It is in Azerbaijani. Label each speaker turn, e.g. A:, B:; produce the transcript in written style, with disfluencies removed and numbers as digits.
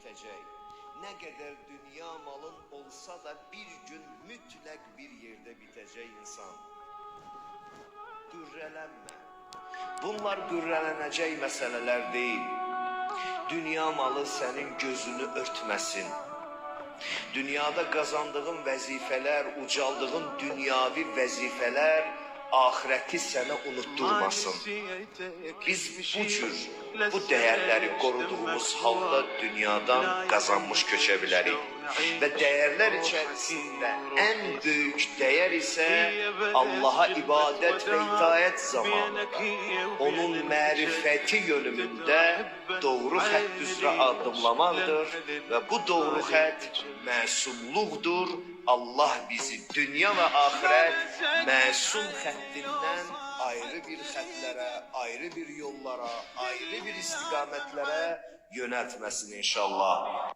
A: bitəcək. Nə qədər dünya malın olsa da bir gün mütləq bir yerdə bitəcək insan. Qürrələnmə. Bunlar qürrələnəcək məsələlər deyil. Dünya malı sənin gözünü örtməsin. Dünyada qazandığın vəzifələr, ucaldığın dünyavi vəzifələr ahirəti sənə unutturmasın. Biz bu cür, bu dəyərləri qoruduğumuz halda dünyadan qazanmış köçə bilərik. Və dəyərlər içərisində ən böyük dəyər isə Allaha ibadət və itaət zamanıdır. Onun mərifəti yönümündə doğru xətt üzrə addımlamaqdır və bu doğru xətt məsumluqdur. Allah bizi dünya və axirət məsum xəttindən ayrı bir xətlərə, ayrı bir yollara, ayrı bir istiqamətlərə yönəltməsin inşallah.